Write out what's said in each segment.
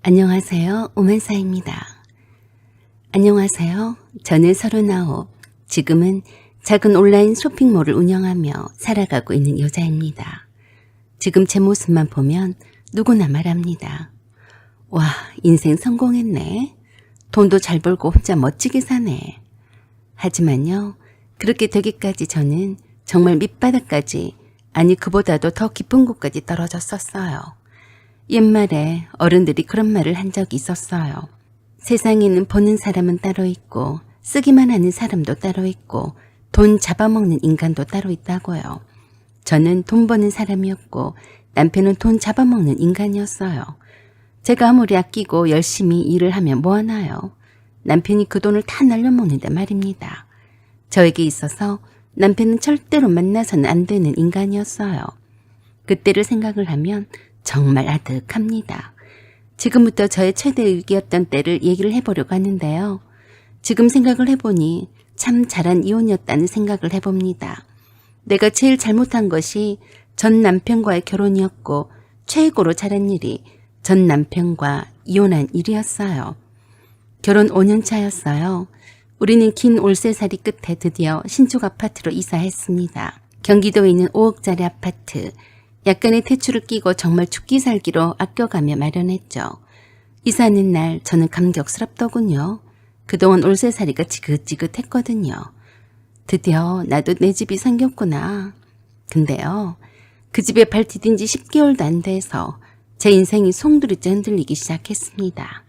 안녕하세요. 오만사입니다. 안녕하세요. 저는 39, 지금은 작은 온라인 쇼핑몰을 운영하며 살아가고 있는 여자입니다. 지금 제 모습만 보면 누구나 말합니다. 와, 인생 성공했네. 돈도 잘 벌고 혼자 멋지게 사네. 하지만요, 그렇게 되기까지 저는 정말 밑바닥까지, 아니 그보다도 더 깊은 곳까지 떨어졌었어요. 옛말에 어른들이 그런 말을 한 적이 있었어요. 세상에는 버는 사람은 따로 있고 쓰기만 하는 사람도 따로 있고 돈 잡아먹는 인간도 따로 있다고요. 저는 돈 버는 사람이었고 남편은 돈 잡아먹는 인간이었어요. 제가 아무리 아끼고 열심히 일을 하면 뭐하나요? 남편이 그 돈을 다 날려먹는데 말입니다. 저에게 있어서 남편은 절대로 만나서는 안 되는 인간이었어요. 그때를 생각을 하면 정말 아득합니다. 지금부터 저의 최대 위기였던 때를 얘기를 해보려고 하는데요. 지금 생각을 해보니 참 잘한 이혼이었다는 생각을 해봅니다. 내가 제일 잘못한 것이 전 남편과의 결혼이었고 최고로 잘한 일이 전 남편과 이혼한 일이었어요. 결혼 5년 차였어요. 우리는 긴 올세살이 끝에 드디어 신축 아파트로 이사했습니다. 경기도에 있는 5억짜리 아파트. 약간의 대출을 끼고 정말 죽기 살기로 아껴가며 마련했죠. 이사하는 날 저는 감격스럽더군요. 그동안 올세살이가 지긋지긋했거든요. 드디어 나도 내 집이 생겼구나. 근데요, 그 집에 발 디딘 지 10개월도 안 돼서 제 인생이 송두리째 흔들리기 시작했습니다.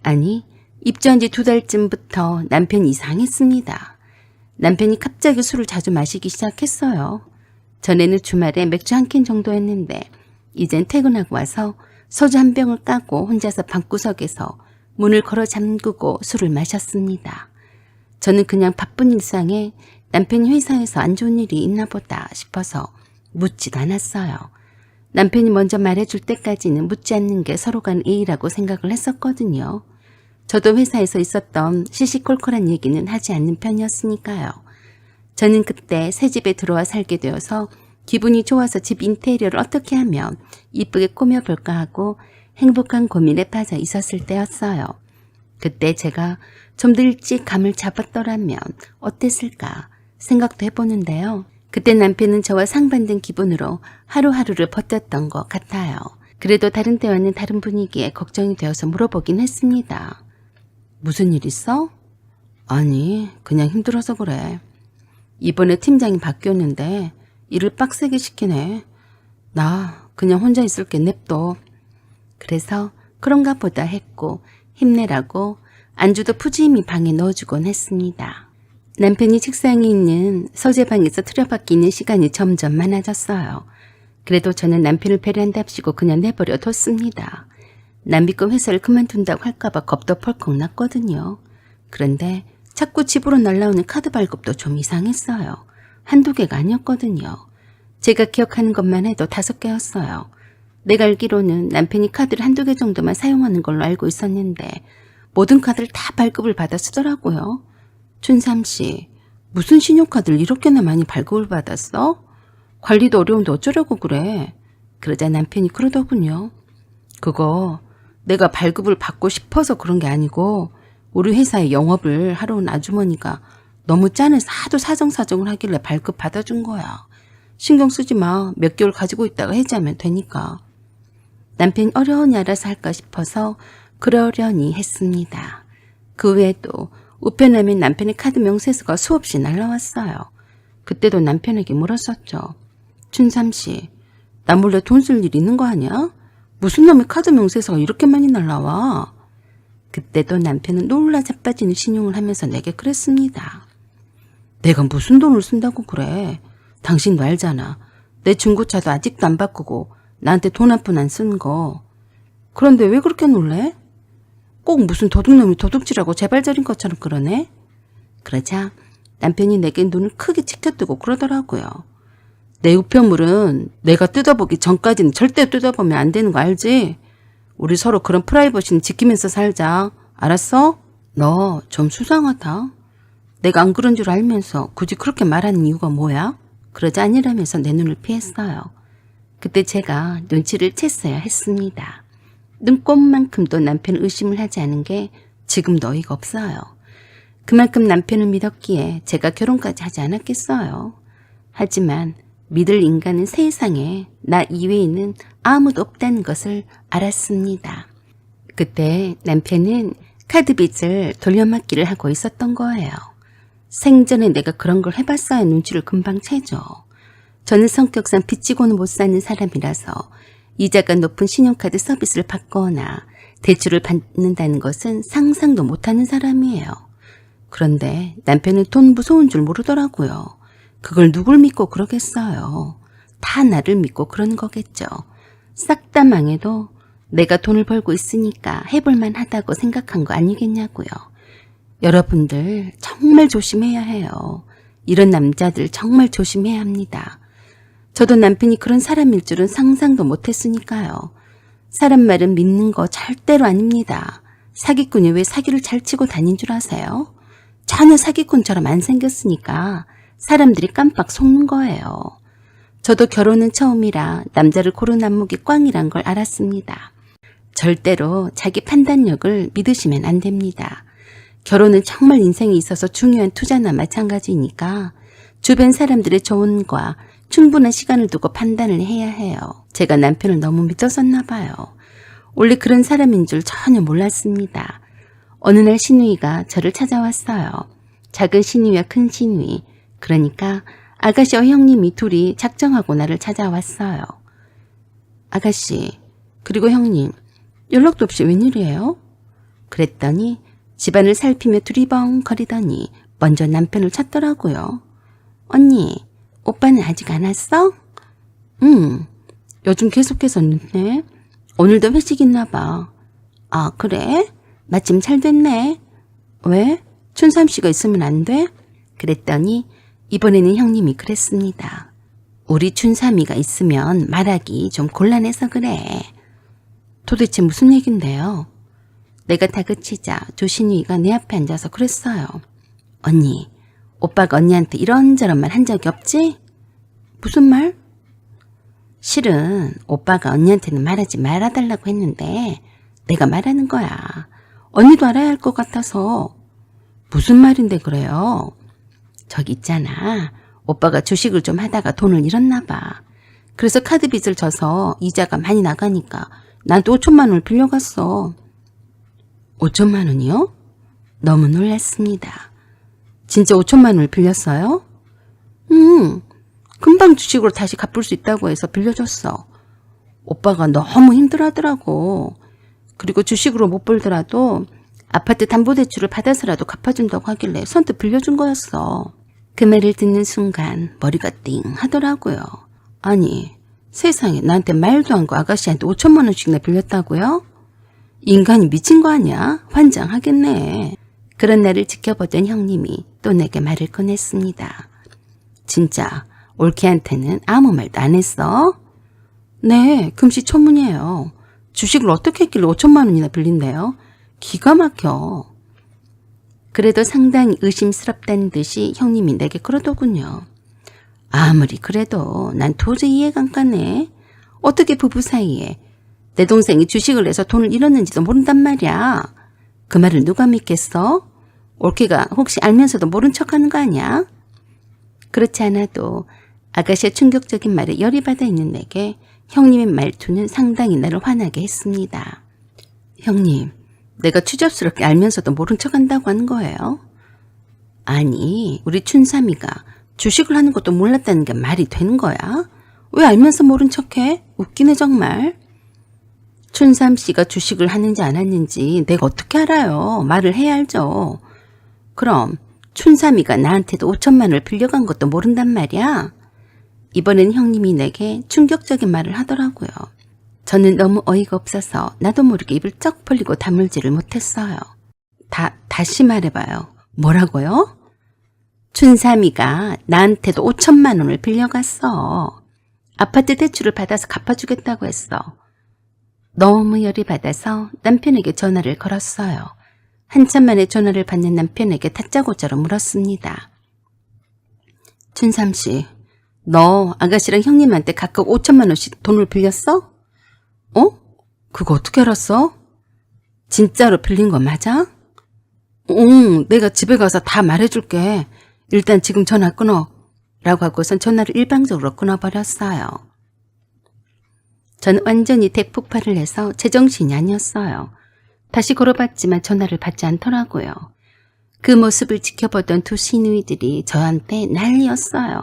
아니, 입주한 지 2달쯤부터 남편이 이상했습니다. 남편이 갑자기 술을 자주 마시기 시작했어요. 전에는 주말에 맥주 한 캔 정도였는데 이젠 퇴근하고 와서 소주 한 병을 까고 혼자서 방구석에서 문을 걸어 잠그고 술을 마셨습니다. 저는 그냥 바쁜 일상에 남편이 회사에서 안 좋은 일이 있나 보다 싶어서 묻지도 않았어요. 남편이 먼저 말해줄 때까지는 묻지 않는 게 서로 간 예의라고 생각을 했었거든요. 저도 회사에서 있었던 시시콜콜한 얘기는 하지 않는 편이었으니까요. 저는 그때 새 집에 들어와 살게 되어서 기분이 좋아서 집 인테리어를 어떻게 하면 이쁘게 꾸며볼까 하고 행복한 고민에 빠져 있었을 때였어요. 그때 제가 좀 더 일찍 감을 잡았더라면 어땠을까 생각도 해보는데요. 그때 남편은 저와 상반된 기분으로 하루하루를 버텼던 것 같아요. 그래도 다른 때와는 다른 분위기에 걱정이 되어서 물어보긴 했습니다. 무슨 일 있어? 아니, 그냥 힘들어서 그래. 이번에 팀장이 바뀌었는데 일을 빡세게 시키네. 나 그냥 혼자 있을게 냅둬. 그래서 그런가 보다 했고 힘내라고 안주도 푸짐히 방에 넣어주곤 했습니다. 남편이 책상에 있는 서재방에서 틀어박기 있는 시간이 점점 많아졌어요. 그래도 저는 남편을 배려한답시고 그냥 내버려 뒀습니다. 남비권 회사를 그만둔다고 할까봐 겁도 펄컥 났거든요. 그런데 자꾸 집으로 날라오는 카드 발급도 좀 이상했어요. 한두 개가 아니었거든요. 제가 기억하는 것만 해도 5개였어요. 내가 알기로는 남편이 카드를 한두 개 정도만 사용하는 걸로 알고 있었는데 모든 카드를 다 발급을 받아 쓰더라고요. 춘삼씨, 무슨 신용카드를 이렇게나 많이 발급을 받았어? 관리도 어려운데 어쩌려고 그래? 그러자 남편이 그러더군요. 그거 내가 발급을 받고 싶어서 그런 게 아니고 우리 회사에 영업을 하러 온 아주머니가 너무 짠해서 하도 사정사정을 하길래 발급 받아준 거야. 신경 쓰지 마. 몇 개월 가지고 있다가 해지하면 되니까. 남편이 어려우니 알아서 할까 싶어서 그러려니 했습니다. 그 외에도 우편함에 남편의 카드 명세서가 수없이 날라왔어요. 그때도 남편에게 물었었죠. 춘삼씨, 나 몰래 돈 쓸 일 있는 거 아니야? 무슨 놈의 카드 명세서가 이렇게 많이 날라와? 그때도 남편은 놀라 자빠지는 신용을 하면서 내게 그랬습니다. 내가 무슨 돈을 쓴다고 그래. 당신도 알잖아. 내 중고차도 아직도 안 바꾸고 나한테 돈 한 푼 안 쓴 거. 그런데 왜 그렇게 놀래? 꼭 무슨 도둑놈이 도둑질하고 재발절인 것처럼 그러네? 그러자 남편이 내게 눈을 크게 치켜뜨고 그러더라고요. 내 우편물은 내가 뜯어보기 전까지는 절대 뜯어보면 안 되는 거 알지? 우리 서로 그런 프라이버시는 지키면서 살자. 알았어? 너 좀 수상하다. 내가 안 그런 줄 알면서 굳이 그렇게 말하는 이유가 뭐야? 그러자 아니라면서 내 눈을 피했어요. 그때 제가 눈치를 챘어야 했습니다. 눈꼽만큼도 남편을 의심을 하지 않은 게 지금도 어이가 없어요. 그만큼 남편을 믿었기에 제가 결혼까지 하지 않았겠어요. 하지만 믿을 인간은 세상에 나 이외에는 아무도 없다는 것을 알았습니다. 그때 남편은 카드빚을 돌려막기를 하고 있었던 거예요. 생전에 내가 그런 걸 해봤어야 눈치를 금방 채죠. 저는 성격상 빚지고는 못 사는 사람이라서 이자가 높은 신용카드 서비스를 받거나 대출을 받는다는 것은 상상도 못하는 사람이에요. 그런데 남편은 돈 무서운 줄 모르더라고요. 그걸 누굴 믿고 그러겠어요. 다 나를 믿고 그러는 거겠죠. 싹 다 망해도 내가 돈을 벌고 있으니까 해볼만 하다고 생각한 거 아니겠냐고요. 여러분들 정말 조심해야 해요. 이런 남자들 정말 조심해야 합니다. 저도 남편이 그런 사람일 줄은 상상도 못했으니까요. 사람 말은 믿는 거 절대로 아닙니다. 사기꾼이 왜 사기를 잘 치고 다닌 줄 아세요? 전혀 사기꾼처럼 안 생겼으니까 사람들이 깜빡 속는 거예요. 저도 결혼은 처음이라 남자를 고른 안목이 꽝이란 걸 알았습니다. 절대로 자기 판단력을 믿으시면 안 됩니다. 결혼은 정말 인생에 있어서 중요한 투자나 마찬가지니까 주변 사람들의 조언과 충분한 시간을 두고 판단을 해야 해요. 제가 남편을 너무 믿었었나 봐요. 원래 그런 사람인 줄 전혀 몰랐습니다. 어느 날 시누이가 저를 찾아왔어요. 작은 시누이와 큰 시누이, 그러니까 아가씨와 형님이 둘이 작정하고 나를 찾아왔어요. 아가씨, 그리고 형님, 연락도 없이 웬일이에요? 그랬더니 집안을 살피며 두리번거리더니 먼저 남편을 찾더라고요. 언니, 오빠는 아직 안 왔어? 응, 요즘 계속해서 늦네. 오늘도 회식 있나 봐. 아, 그래? 마침 잘 됐네. 왜? 춘삼 씨가 있으면 안 돼? 그랬더니 이번에는 형님이 그랬습니다. 우리 춘삼이가 있으면 말하기 좀 곤란해서 그래. 도대체 무슨 얘긴데요? 내가 다그치자 조신이가 내 앞에 앉아서 그랬어요. 언니, 오빠가 언니한테 이런저런 말 한 적이 없지? 무슨 말? 실은 오빠가 언니한테는 말하지 말아달라고 했는데 내가 말하는 거야. 언니도 알아야 할 것 같아서. 무슨 말인데 그래요? 저기 있잖아. 오빠가 주식을 좀 하다가 돈을 잃었나 봐. 그래서 카드 빚을 져서 이자가 많이 나가니까 나도 5천만 원을 빌려갔어. 5천만 원이요? 너무 놀랐습니다. 진짜 5천만 원을 빌렸어요? 금방 주식으로 다시 갚을 수 있다고 해서 빌려줬어. 오빠가 너무 힘들어하더라고. 그리고 주식으로 못 벌더라도 아파트 담보대출을 받아서라도 갚아준다고 하길래 선뜻 빌려준 거였어. 그 말을 듣는 순간 머리가 띵 하더라고요. 아니, 세상에 나한테 말도 안 거 아가씨한테 5천만 원씩이나 빌렸다고요? 인간이 미친 거 아니야? 환장하겠네. 그런 날을 지켜보던 형님이 또 내게 말을 꺼냈습니다. 진짜 올케한테는 아무 말도 안 했어? 네, 금시초문이에요. 주식을 어떻게 했길래 5천만 원이나 빌린대요? 기가 막혀. 그래도 상당히 의심스럽다는 듯이 형님이 내게 그러더군요. 아무리 그래도 난 도저히 이해가 안 가네. 어떻게 부부 사이에 내 동생이 주식을 해서 돈을 잃었는지도 모른단 말이야. 그 말을 누가 믿겠어? 올케가 혹시 알면서도 모른 척하는 거 아니야? 그렇지 않아도 아가씨의 충격적인 말에 열이 받아 있는 내게 형님의 말투는 상당히 나를 화나게 했습니다. 형님, 내가 추잡스럽게 알면서도 모른 척한다고 하는 거예요? 아니, 우리 춘삼이가 주식을 하는 것도 몰랐다는 게 말이 되는 거야? 왜 알면서 모른 척해? 웃기네 정말. 춘삼 씨가 주식을 하는지 안 하는지 내가 어떻게 알아요? 말을 해야 알죠. 그럼 춘삼이가 나한테도 5천만 원을 빌려간 것도 모른단 말이야? 이번엔 형님이 내게 충격적인 말을 하더라고요. 저는 너무 어이가 없어서 나도 모르게 입을 쩍 벌리고 다물지를 못했어요. 다시 말해봐요. 뭐라고요? 춘삼이가 나한테도 5천만 원을 빌려갔어. 아파트 대출을 받아서 갚아주겠다고 했어. 너무 열이 받아서 남편에게 전화를 걸었어요. 한참 만에 전화를 받는 남편에게 다짜고짜로 물었습니다. 춘삼 씨, 너 아가씨랑 형님한테 각각 5천만 원씩 돈을 빌렸어? 어? 그거 어떻게 알았어? 진짜로 빌린 거 맞아? 응, 내가 집에 가서 다 말해줄게. 일단 지금 전화 끊어. 라고 하고선 전화를 일방적으로 끊어버렸어요. 전 완전히 대폭발을 해서 제정신이 아니었어요. 다시 걸어봤지만 전화를 받지 않더라고요. 그 모습을 지켜보던 두 시누이들이 저한테 난리였어요.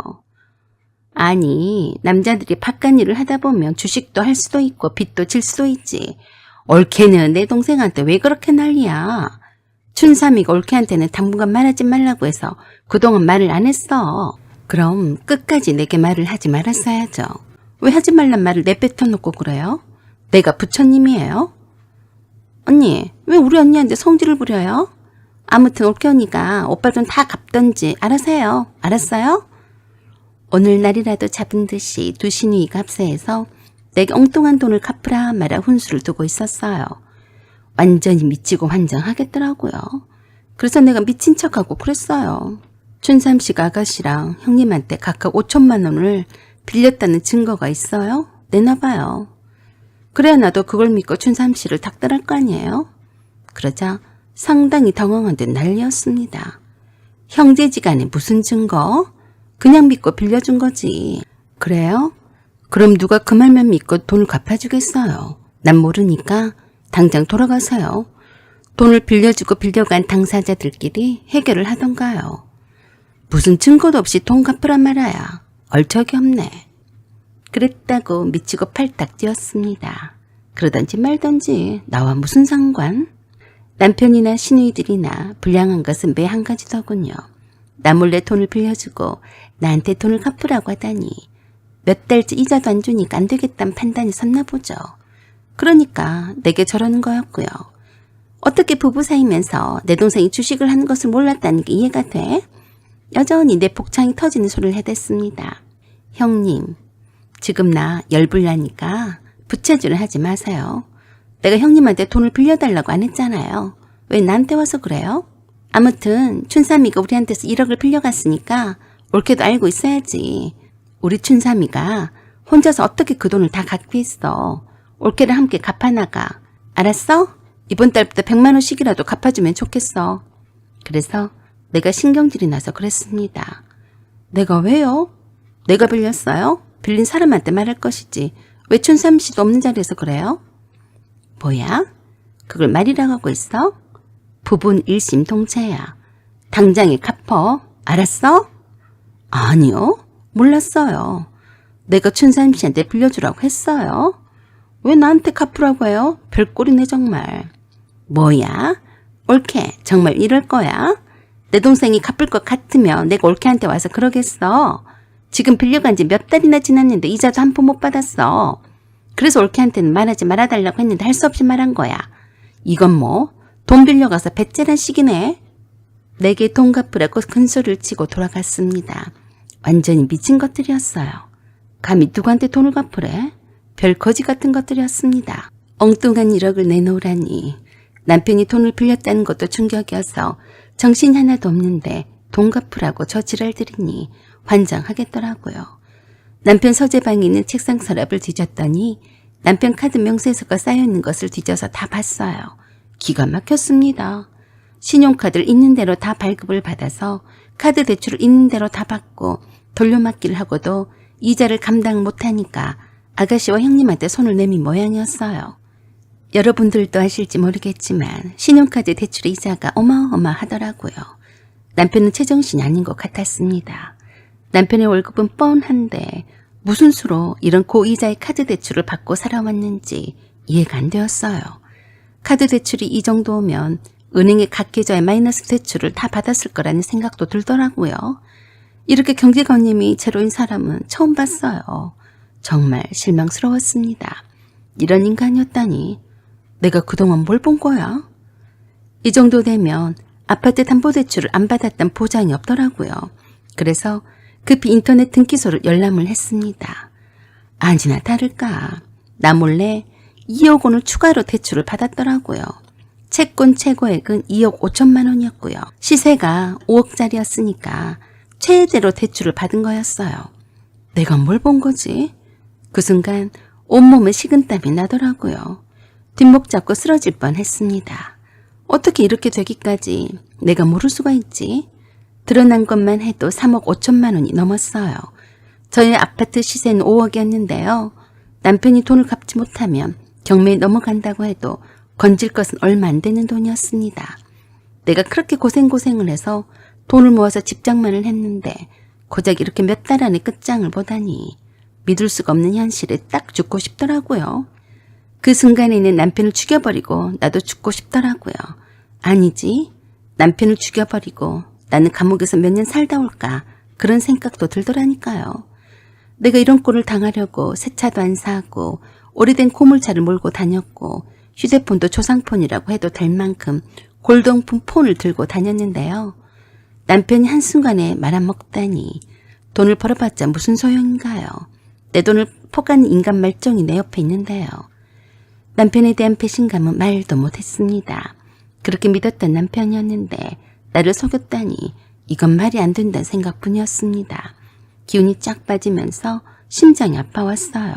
아니, 남자들이 바깥 일을 하다 보면 주식도 할 수도 있고 빚도 질 수도 있지. 올케는 내 동생한테 왜 그렇게 난리야? 춘삼이가 올케한테는 당분간 말하지 말라고 해서 그동안 말을 안 했어. 그럼 끝까지 내게 말을 하지 말았어야죠. 왜 하지 말란 말을 내뱉어놓고 그래요? 내가 부처님이에요? 언니, 왜 우리 언니한테 성질을 부려요? 아무튼 올케 언니가 오빠 돈 다 갚던지 알아서 해요. 알았어요? 오늘날이라도 잡은 듯이 두 시누이가 합세해서 내게 엉뚱한 돈을 갚으라 말아 훈수를 두고 있었어요. 완전히 미치고 환장하겠더라고요. 그래서 내가 미친 척하고 그랬어요. 춘삼씨가 아가씨랑 형님한테 각각 5천만 원을 빌렸다는 증거가 있어요? 내놔봐요. 그래야 나도 그걸 믿고 춘삼씨를 닥달할 거 아니에요? 그러자 상당히 당황한 듯 난리였습니다. 형제지간에 무슨 증거? 그냥 믿고 빌려준 거지. 그래요? 그럼 누가 그 말만 믿고 돈을 갚아주겠어요? 난 모르니까 당장 돌아가세요. 돈을 빌려주고 빌려간 당사자들끼리 해결을 하던가요. 무슨 증거도 없이 돈 갚으란 말아야 얼척이 없네. 그랬다고 미치고 팔딱 뛰었습니다. 그러던지 말던지 나와 무슨 상관? 남편이나 시누이들이나 불량한 것은 매 한 가지더군요. 나 몰래 돈을 빌려주고 나한테 돈을 갚으라고 하다니 몇 달째 이자도 안 주니까 안 되겠다는 판단이 섰나 보죠. 그러니까 내게 저러는 거였고요. 어떻게 부부 사이면서 내 동생이 주식을 하는 것을 몰랐다는 게 이해가 돼? 여전히 내 복창이 터지는 소리를 해댔습니다. 형님, 지금 나 열불나니까 부채질을 하지 마세요. 내가 형님한테 돈을 빌려달라고 안 했잖아요. 왜 나한테 와서 그래요? 아무튼 춘삼이가 우리한테서 1억을 빌려갔으니까 올케도 알고 있어야지. 우리 춘삼이가 혼자서 어떻게 그 돈을 다 갖고 있어. 올케를 함께 갚아나가. 알았어? 이번 달부터 100만 원씩이라도 갚아주면 좋겠어. 그래서 내가 신경질이 나서 그랬습니다. 내가 왜요? 내가 빌렸어요? 빌린 사람한테 말할 것이지. 왜 춘삼 씨도 없는 자리에서 그래요? 뭐야? 그걸 말이라고 하고 있어? 부부는 일심동체야. 당장에 갚어. 알았어? 아니요. 몰랐어요. 내가 춘삼 씨한테 빌려주라고 했어요. 왜 나한테 갚으라고 해요? 별꼴이네 정말. 뭐야? 올케 정말 이럴 거야? 내 동생이 갚을 것 같으면 내가 올케한테 와서 그러겠어. 지금 빌려간 지 몇 달이나 지났는데 이자도 한 푼 못 받았어. 그래서 올케한테는 말하지 말아달라고 했는데 할 수 없이 말한 거야. 이건 뭐 돈 빌려가서 배째란 식이네. 내게 돈 갚으라고 큰 소리를 치고 돌아갔습니다. 완전히 미친 것들이었어요. 감히 누구한테 돈을 갚으래? 별 거지 같은 것들이었습니다. 엉뚱한 1억을 내놓으라니. 남편이 돈을 빌렸다는 것도 충격이어서 정신 하나도 없는데 돈 갚으라고 저 지랄들이니 환장하겠더라고요. 남편 서재방에 있는 책상 서랍을 뒤졌더니 남편 카드 명세서가 쌓여있는 것을 뒤져서 다 봤어요. 기가 막혔습니다. 신용카드를 있는 대로 다 발급을 받아서 카드 대출을 있는 대로 다 받고 돌려막기를 하고도 이자를 감당 못하니까 아가씨와 형님한테 손을 내민 모양이었어요. 여러분들도 아실지 모르겠지만 신용카드 대출의 이자가 어마어마하더라고요. 남편은 제정신이 아닌 것 같았습니다. 남편의 월급은 뻔한데 무슨 수로 이런 고이자의 카드 대출을 받고 살아왔는지 이해가 안 되었어요. 카드 대출이 이 정도면 은행의 각 계좌의 마이너스 대출을 다 받았을 거라는 생각도 들더라고요. 이렇게 경제관념이 제로인 사람은 처음 봤어요. 정말 실망스러웠습니다. 이런 인간이었다니 내가 그동안 뭘 본 거야? 이 정도 되면 아파트 담보대출을 안 받았단 보장이 없더라고요. 그래서 급히 인터넷 등기소를 열람을 했습니다. 아니나 다를까 나 몰래 2억 원을 추가로 대출을 받았더라고요. 채권 최고액은 2억 5천만 원이었고요. 시세가 5억짜리였으니까 최대로 대출을 받은 거였어요. 내가 뭘 본 거지? 그 순간 온몸에 식은땀이 나더라고요. 뒷목 잡고 쓰러질 뻔했습니다. 어떻게 이렇게 되기까지 내가 모를 수가 있지? 드러난 것만 해도 3억 5천만 원이 넘었어요. 저희 아파트 시세는 5억이었는데요. 남편이 돈을 갚지 못하면 경매에 넘어간다고 해도 건질 것은 얼마 안 되는 돈이었습니다. 내가 그렇게 고생을 해서 돈을 모아서 집장만을 했는데 고작 이렇게 몇 달 안에 끝장을 보다니 믿을 수가 없는 현실에 딱 죽고 싶더라고요. 그 순간에는 남편을 죽여버리고 나도 죽고 싶더라고요. 아니지, 남편을 죽여버리고 나는 감옥에서 몇 년 살다 올까 그런 생각도 들더라니까요. 내가 이런 꼴을 당하려고 새 차도 안 사고 오래된 고물차를 몰고 다녔고 휴대폰도 조상폰이라고 해도 될 만큼 골동품 폰을 들고 다녔는데요. 남편이 한순간에 말아먹다니 돈을 벌어봤자 무슨 소용인가요? 내 돈을 포가는 인간 말종이 내 옆에 있는데요. 남편에 대한 배신감은 말도 못했습니다. 그렇게 믿었던 남편이었는데 나를 속였다니 이건 말이 안 된다는 생각뿐이었습니다. 기운이 쫙 빠지면서 심장이 아파왔어요.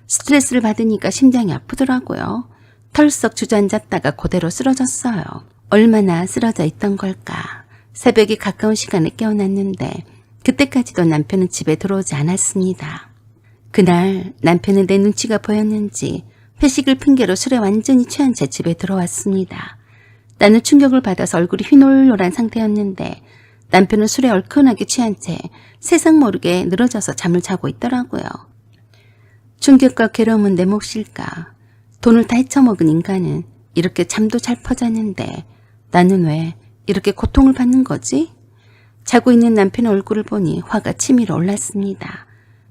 스트레스를 받으니까 심장이 아프더라고요. 털썩 주저앉았다가 그대로 쓰러졌어요. 얼마나 쓰러져 있던 걸까. 새벽에 가까운 시간에 깨어났는데 그때까지도 남편은 집에 들어오지 않았습니다. 그날 남편은 내 눈치가 보였는지 회식을 핑계로 술에 완전히 취한 채 집에 들어왔습니다. 나는 충격을 받아서 얼굴이 휘놀노란 상태였는데 남편은 술에 얼큰하게 취한 채 세상 모르게 늘어져서 잠을 자고 있더라고요. 충격과 괴로움은 내 몫일까. 돈을 다 헤쳐먹은 인간은 이렇게 잠도 잘 퍼자는데 나는 왜 이렇게 고통을 받는 거지? 자고 있는 남편의 얼굴을 보니 화가 치밀어 올랐습니다.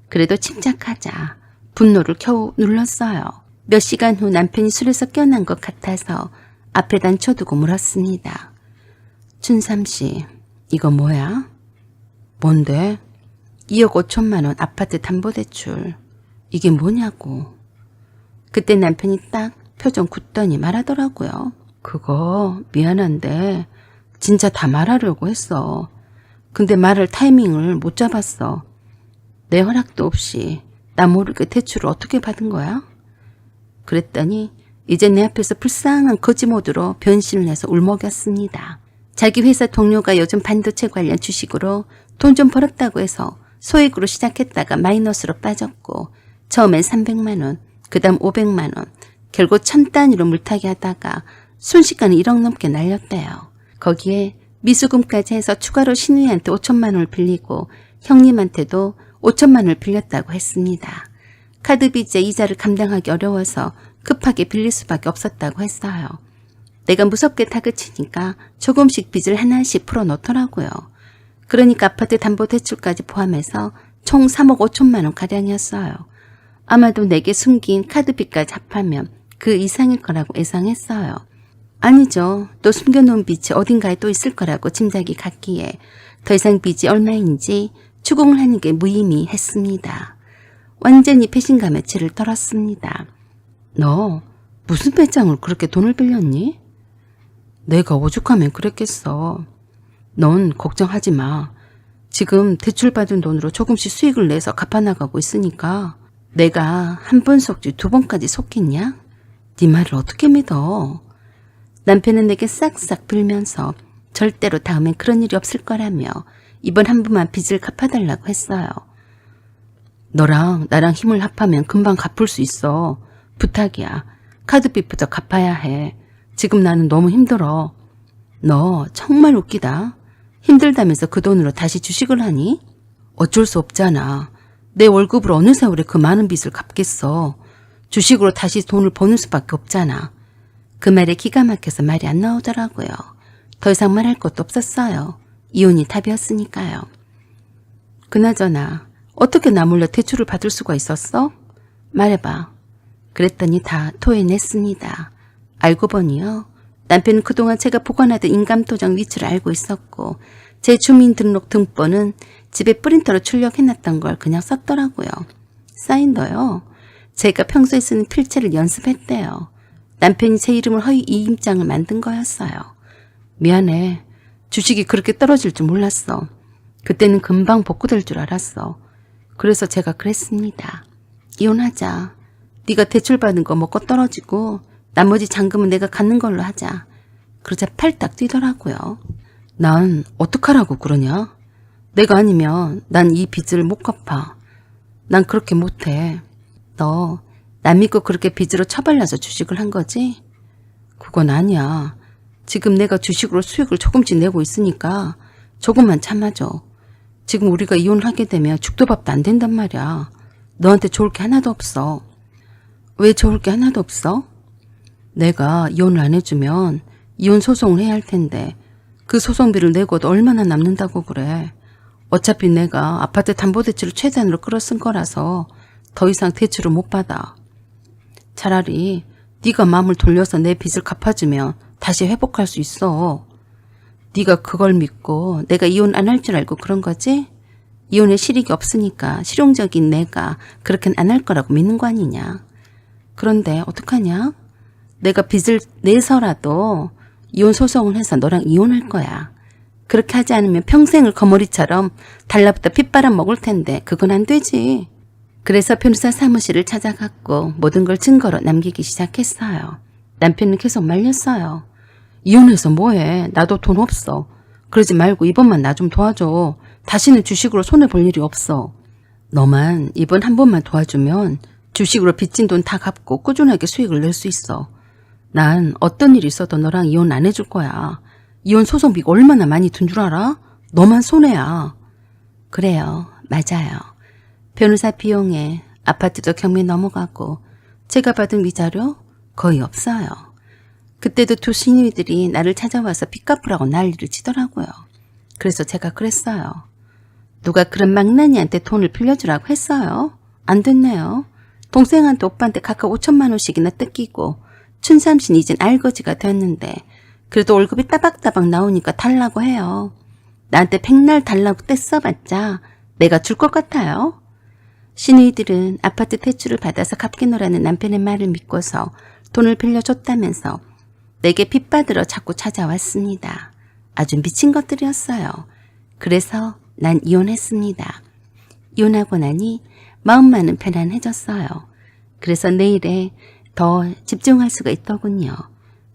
그래도 침착하자 분노를 겨우 눌렀어요. 몇 시간 후 남편이 술에서 깨어난 것 같아서 앞에다 앉혀두고 물었습니다. 춘삼 씨, 이거 뭐야? 뭔데? 2억 5천만 원 아파트 담보대출. 이게 뭐냐고. 그때 남편이 딱 표정 굳더니 말하더라고요. 그거 미안한데 진짜 다 말하려고 했어. 근데 말할 타이밍을 못 잡았어. 내 허락도 없이 나 모르게 대출을 어떻게 받은 거야? 그랬더니 이제 내 앞에서 불쌍한 거지 모드로 변신을 해서 울먹였습니다. 자기 회사 동료가 요즘 반도체 관련 주식으로 돈 좀 벌었다고 해서 소액으로 시작했다가 마이너스로 빠졌고 처음엔 300만 원, 그 다음 500만 원, 결국 1000단위로 물타기 하다가 순식간에 1억 넘게 날렸대요. 거기에 미수금까지 해서 추가로 신우이한테 5천만 원을 빌리고 형님한테도 5천만 원을 빌렸다고 했습니다. 카드 빚의 이자를 감당하기 어려워서 급하게 빌릴 수밖에 없었다고 했어요. 내가 무섭게 다그치니까 조금씩 빚을 하나씩 풀어놓더라고요. 그러니까 아파트 담보대출까지 포함해서 총 3억 5천만 원 가량이었어요. 아마도 내게 숨긴 카드빚까지 합하면 그 이상일 거라고 예상했어요. 아니죠. 또 숨겨놓은 빚이 어딘가에 또 있을 거라고 짐작이 갔기에 더 이상 빚이 얼마인지 추궁을 하는 게 무의미했습니다. 완전히 배신감에 치를 떨었습니다. 너 무슨 배짱으로 그렇게 돈을 빌렸니? 내가 오죽하면 그랬겠어. 넌 걱정하지 마. 지금 대출받은 돈으로 조금씩 수익을 내서 갚아나가고 있으니까 내가 한 번 속지 두 번까지 속겠냐? 네 말을 어떻게 믿어? 남편은 내게 싹싹 빌면서 절대로 다음엔 그런 일이 없을 거라며 이번 한 번만 빚을 갚아달라고 했어요. 너랑 나랑 힘을 합하면 금방 갚을 수 있어. 부탁이야. 카드빚부터 갚아야 해. 지금 나는 너무 힘들어. 너 정말 웃기다. 힘들다면서 그 돈으로 다시 주식을 하니? 어쩔 수 없잖아. 내 월급으로 어느 세월에 그 많은 빚을 갚겠어. 주식으로 다시 돈을 버는 수밖에 없잖아. 그 말에 기가 막혀서 말이 안 나오더라고요. 더 이상 말할 것도 없었어요. 이혼이 답이었으니까요. 그나저나 어떻게 나 몰래 대출을 받을 수가 있었어? 말해봐. 그랬더니 다 토해냈습니다. 알고 보니요. 남편은 그동안 제가 보관하던 인감도장 위치를 알고 있었고 제 주민등록등본은 집에 프린터로 출력해놨던 걸 그냥 썼더라고요. 사인도요. 제가 평소에 쓰는 필체를 연습했대요. 남편이 제 이름을 허위 이임장을 만든 거였어요. 미안해. 주식이 그렇게 떨어질 줄 몰랐어. 그때는 금방 복구될 줄 알았어. 그래서 제가 그랬습니다. 이혼하자. 네가 대출받은 거 먹고 떨어지고 나머지 잔금은 내가 갖는 걸로 하자. 그러자 팔딱 뛰더라고요. 난 어떡하라고 그러냐? 내가 아니면 난 이 빚을 못 갚아. 난 그렇게 못해. 너 남 믿고 그렇게 빚으로 처발라서 주식을 한 거지? 그건 아니야. 지금 내가 주식으로 수익을 조금씩 내고 있으니까 조금만 참아줘. 지금 우리가 이혼을 하게 되면 죽도 밥도 안 된단 말이야. 너한테 좋을 게 하나도 없어. 왜 좋을 게 하나도 없어? 내가 이혼을 안 해주면 이혼 소송을 해야 할 텐데 그 소송비를 내고도 얼마나 남는다고 그래. 어차피 내가 아파트 담보대출을 최대한으로 끌어쓴 거라서 더 이상 대출을 못 받아. 차라리 네가 마음을 돌려서 내 빚을 갚아주면 다시 회복할 수 있어. 네가 그걸 믿고 내가 이혼 안 할 줄 알고 그런 거지? 이혼에 실익이 없으니까 실용적인 내가 그렇게는 안 할 거라고 믿는 거 아니냐. 그런데 어떡하냐? 내가 빚을 내서라도 이혼 소송을 해서 너랑 이혼할 거야. 그렇게 하지 않으면 평생을 거머리처럼 달라붙어 핏바람 먹을 텐데 그건 안 되지. 그래서 변호사 사무실을 찾아갔고 모든 걸 증거로 남기기 시작했어요. 남편은 계속 말렸어요. 이혼해서 뭐해? 나도 돈 없어. 그러지 말고 이번만 나 좀 도와줘. 다시는 주식으로 손해볼 일이 없어. 너만 이번 한 번만 도와주면 주식으로 빚진 돈 다 갚고 꾸준하게 수익을 낼 수 있어. 난 어떤 일이 있어도 너랑 이혼 안 해줄 거야. 이혼 소송비가 얼마나 많이 든 줄 알아? 너만 손해야. 그래요. 맞아요. 변호사 비용에 아파트도 경매 넘어가고 제가 받은 위자료 거의 없어요. 그때도 두 시누이들이 나를 찾아와서 빚 갚으라고 난리를 치더라고요. 그래서 제가 그랬어요. 누가 그런 망나니한테 돈을 빌려주라고 했어요? 안 됐네요. 동생한테 오빠한테 각각 5천만 원씩이나 뜯기고 춘삼신 이젠 알거지가 됐는데 그래도 월급이 따박따박 나오니까 달라고 해요. 나한테 백날 달라고 떼써봤자 내가 줄 것 같아요? 시누이들은 아파트 대출을 받아서 갚기노라는 남편의 말을 믿고서 돈을 빌려줬다면서 내게 빚받으러 자꾸 찾아왔습니다. 아주 미친 것들이었어요. 그래서 난 이혼했습니다. 이혼하고 나니 마음만은 편안해졌어요. 그래서 내일에 더 집중할 수가 있더군요.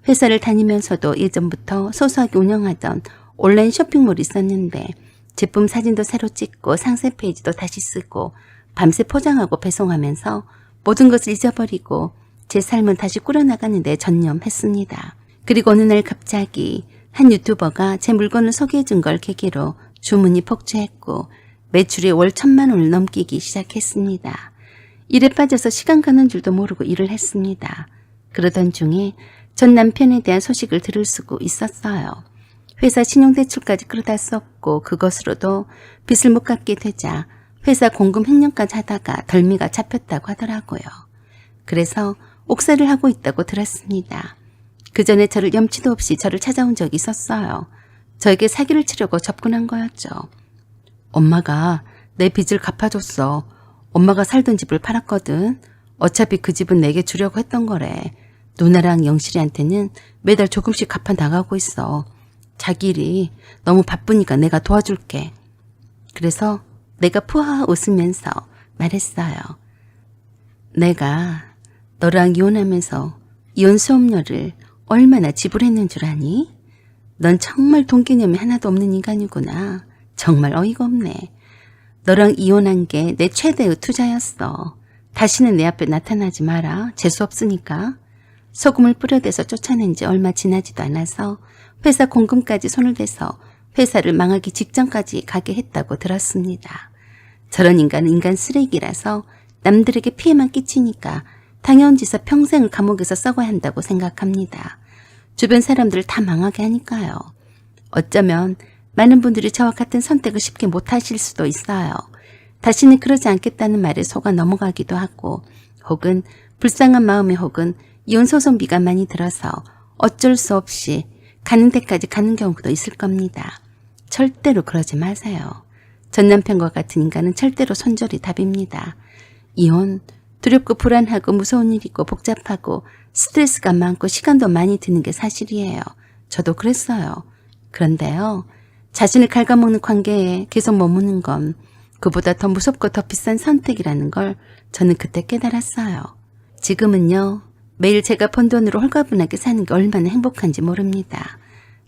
회사를 다니면서도 예전부터 소소하게 운영하던 온라인 쇼핑몰이 있었는데 제품 사진도 새로 찍고 상세 페이지도 다시 쓰고 밤새 포장하고 배송하면서 모든 것을 잊어버리고 제 삶은 다시 꾸려나가는데 전념했습니다. 그리고 어느 날 갑자기 한 유튜버가 제 물건을 소개해준 걸 계기로 주문이 폭주했고 매출이 월 1,000만 원을 넘기기 시작했습니다. 일에 빠져서 시간 가는 줄도 모르고 일을 했습니다. 그러던 중에 전 남편에 대한 소식을 들을 수가 있었어요. 회사 신용대출까지 끌어다 썼고 그것으로도 빚을 못 갚게 되자 회사 공금 횡령까지 하다가 덜미가 잡혔다고 하더라고요. 그래서 옥살이를 하고 있다고 들었습니다. 그 전에 저를 염치도 없이 저를 찾아온 적이 있었어요. 저에게 사기를 치려고 접근한 거였죠. 엄마가 내 빚을 갚아줬어. 엄마가 살던 집을 팔았거든. 어차피 그 집은 내게 주려고 했던 거래. 누나랑 영실이한테는 매달 조금씩 갚아 나가고 있어. 자기 일이 너무 바쁘니까 내가 도와줄게. 그래서 내가 푸하 웃으면서 말했어요. 내가 너랑 이혼하면서 이혼 수업료를 얼마나 지불했는 줄 아니? 넌 정말 돈 개념이 하나도 없는 인간이구나. 정말 어이가 없네. 너랑 이혼한 게 내 최대의 투자였어. 다시는 내 앞에 나타나지 마라. 재수 없으니까. 소금을 뿌려대서 쫓아낸 지 얼마 지나지도 않아서 회사 공금까지 손을 대서 회사를 망하기 직전까지 가게 했다고 들었습니다. 저런 인간은 인간 쓰레기라서 남들에게 피해만 끼치니까 당연지서 평생을 감옥에서 썩어야 한다고 생각합니다. 주변 사람들을 다 망하게 하니까요. 어쩌면 많은 분들이 저와 같은 선택을 쉽게 못하실 수도 있어요. 다시는 그러지 않겠다는 말에 속아 넘어가기도 하고 혹은 불쌍한 마음에 혹은 이혼소송비가 많이 들어서 어쩔 수 없이 가는 데까지 가는 경우도 있을 겁니다. 절대로 그러지 마세요. 전 남편과 같은 인간은 절대로 손절이 답입니다. 이혼, 두렵고 불안하고 무서운 일이고 복잡하고 스트레스가 많고 시간도 많이 드는 게 사실이에요. 저도 그랬어요. 그런데요, 자신을 갉아먹는 관계에 계속 머무는 건 그보다 더 무섭고 더 비싼 선택이라는 걸 저는 그때 깨달았어요. 지금은요, 매일 제가 번 돈으로 홀가분하게 사는 게 얼마나 행복한지 모릅니다.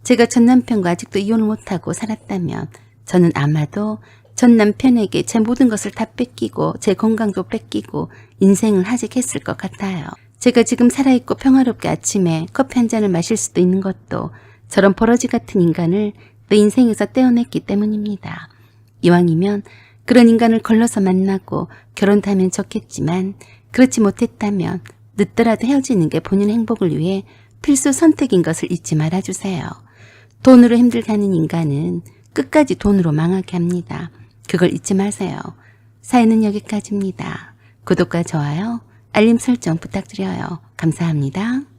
제가 전 남편과 아직도 이혼을 못하고 살았다면 저는 아마도 전 남편에게 제 모든 것을 다 뺏기고 제 건강도 뺏기고 인생을 하직했을 것 같아요. 제가 지금 살아있고 평화롭게 아침에 커피 한 잔을 마실 수도 있는 것도 저런 버러지 같은 인간을 내 인생에서 떼어냈기 때문입니다. 이왕이면 그런 인간을 걸러서 만나고 결혼도 하면 좋겠지만 그렇지 못했다면 늦더라도 헤어지는 게 본인 행복을 위해 필수 선택인 것을 잊지 말아주세요. 돈으로 힘들게 하는 인간은 끝까지 돈으로 망하게 합니다. 그걸 잊지 마세요. 사연은 여기까지입니다. 구독과 좋아요, 알림 설정 부탁드려요. 감사합니다.